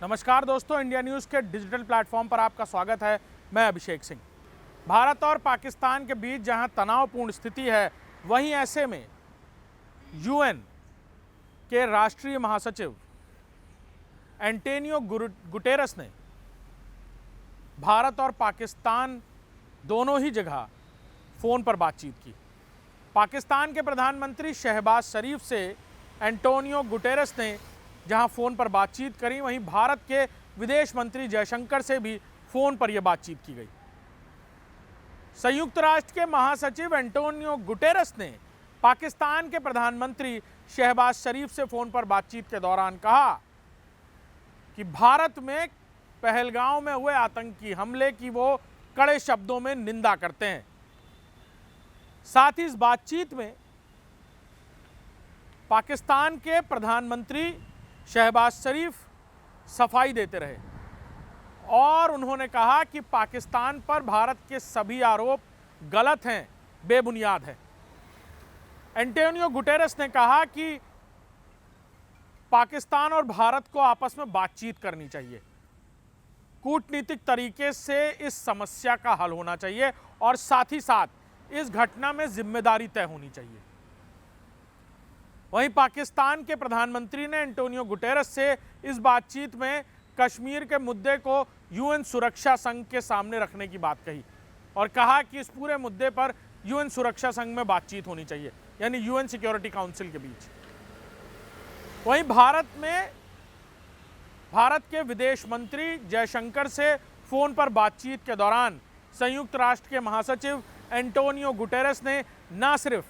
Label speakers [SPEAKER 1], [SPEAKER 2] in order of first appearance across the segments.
[SPEAKER 1] नमस्कार दोस्तों, India news के डिजिटल प्लेटफॉर्म पर आपका स्वागत है। मैं अभिषेक सिंह। भारत और पाकिस्तान के बीच जहां तनावपूर्ण स्थिति है, वहीं ऐसे में यूएन के राष्ट्रीय महासचिव एंटोनियो गुटेरस ने भारत और पाकिस्तान दोनों ही जगह फ़ोन पर बातचीत की। पाकिस्तान के प्रधानमंत्री शहबाज शरीफ से एंटोनियो गुटेरस ने जहां फ़ोन पर बातचीत करी, वहीं भारत के विदेश मंत्री जयशंकर से भी फ़ोन पर यह बातचीत की गई। संयुक्त राष्ट्र के महासचिव एंटोनियो गुटेरस ने पाकिस्तान के प्रधानमंत्री शहबाज शरीफ से फ़ोन पर बातचीत के दौरान कहा कि भारत में पहलगांव में हुए आतंकी हमले की वो कड़े शब्दों में निंदा करते हैं। साथ ही इस बातचीत में पाकिस्तान के प्रधानमंत्री शहबाज शरीफ सफाई देते रहे और उन्होंने कहा कि पाकिस्तान पर भारत के सभी आरोप गलत हैं, बेबुनियाद है। एंटोनियो गुटेरस ने कहा कि पाकिस्तान और भारत को आपस में बातचीत करनी चाहिए, कूटनीतिक तरीके से इस समस्या का हल होना चाहिए और साथ ही साथ इस घटना में जिम्मेदारी तय होनी चाहिए। वहीं पाकिस्तान के प्रधानमंत्री ने एंटोनियो गुटेरस से इस बातचीत में कश्मीर के मुद्दे को यूएन सुरक्षा संघ के सामने रखने की बात कही और कहा कि इस पूरे मुद्दे पर यूएन सुरक्षा संघ में बातचीत होनी चाहिए, यानी यूएन सिक्योरिटी काउंसिल के बीच। वहीं भारत के विदेश मंत्री जयशंकर से फोन पर बातचीत के दौरान संयुक्त राष्ट्र के महासचिव एंटोनियो गुटेरस ने न सिर्फ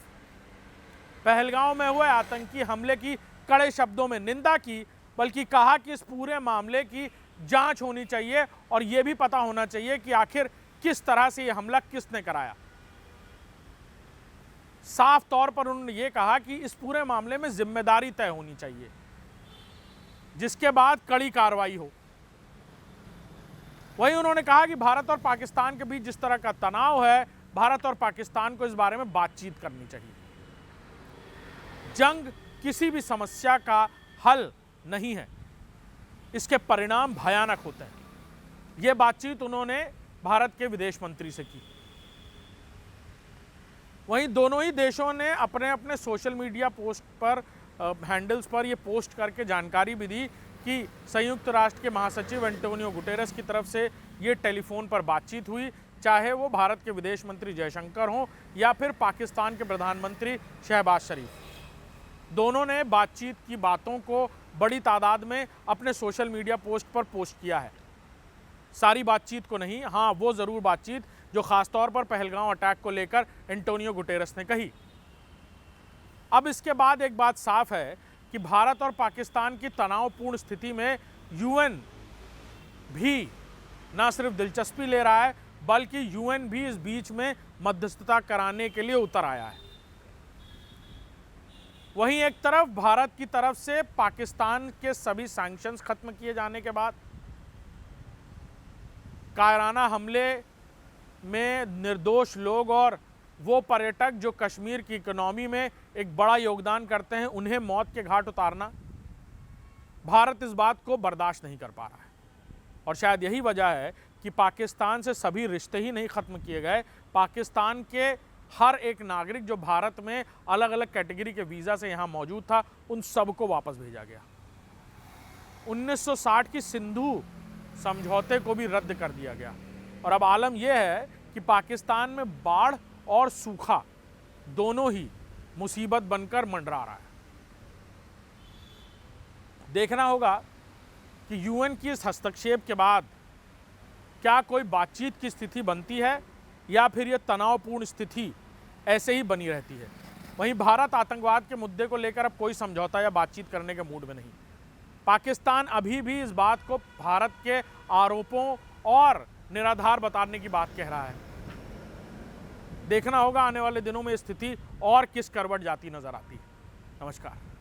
[SPEAKER 1] पहलगांव में हुए आतंकी हमले की कड़े शब्दों में निंदा की, बल्कि कहा कि इस पूरे मामले की जांच होनी चाहिए और यह भी पता होना चाहिए कि आखिर किस तरह से यह हमला किसने कराया। साफ तौर पर उन्होंने ये कहा कि इस पूरे मामले में जिम्मेदारी तय होनी चाहिए, जिसके बाद कड़ी कार्रवाई हो। वहीं उन्होंने कहा कि भारत और पाकिस्तान के बीच जिस तरह का तनाव है, भारत और पाकिस्तान को इस बारे में बातचीत करनी चाहिए। जंग किसी भी समस्या का हल नहीं है, इसके परिणाम भयानक होते हैं। यह बातचीत उन्होंने भारत के विदेश मंत्री से की। वहीं दोनों ही देशों ने अपने अपने सोशल मीडिया पोस्ट पर हैंडल्स पर यह पोस्ट करके जानकारी भी दी कि संयुक्त राष्ट्र के महासचिव एंटोनियो गुटेरस की तरफ से ये टेलीफोन पर बातचीत हुई, चाहे वो भारत के विदेश मंत्री जयशंकर हों या फिर पाकिस्तान के प्रधानमंत्री शहबाज शरीफ। दोनों ने बातचीत की बातों को बड़ी तादाद में अपने सोशल मीडिया पोस्ट पर पोस्ट किया है। सारी बातचीत को नहीं, हाँ वो ज़रूर बातचीत जो ख़ासतौर पर पहलगांव अटैक को लेकर एंटोनियो गुटेरस ने कही। अब इसके बाद एक बात साफ है कि भारत और पाकिस्तान की तनावपूर्ण स्थिति में यूएन भी न सिर्फ दिलचस्पी ले रहा है, बल्कि यूएन भी इस बीच में मध्यस्थता कराने के लिए उतर आया है। वहीं एक तरफ भारत की तरफ से पाकिस्तान के सभी सैंक्शंस खत्म किए जाने के बाद कायराना हमले में निर्दोष लोग और वो पर्यटक जो कश्मीर की इकोनॉमी में एक बड़ा योगदान करते हैं, उन्हें मौत के घाट उतारना, भारत इस बात को बर्दाश्त नहीं कर पा रहा है। और शायद यही वजह है कि पाकिस्तान से सभी रिश्ते ही नहीं खत्म किए गए। पाकिस्तान के हर एक नागरिक जो भारत में अलग अलग कैटेगरी के वीज़ा से यहाँ मौजूद था, उन सबको वापस भेजा गया। 1960 की सिंधु समझौते को भी रद्द कर दिया गया और अब आलम यह है कि पाकिस्तान में बाढ़ और सूखा दोनों ही मुसीबत बनकर मंडरा रहा है। देखना होगा कि यूएन की इस हस्तक्षेप के बाद क्या कोई बातचीत की स्थिति बनती है या फिर यह तनावपूर्ण स्थिति ऐसे ही बनी रहती है। वहीं भारत आतंकवाद के मुद्दे को लेकर अब कोई समझौता या बातचीत करने के मूड में नहीं। पाकिस्तान अभी भी इस बात को भारत के आरोपों और निराधार बताने की बात कह रहा है। देखना होगा आने वाले दिनों में स्थिति और किस करवट जाती नजर आती है। नमस्कार।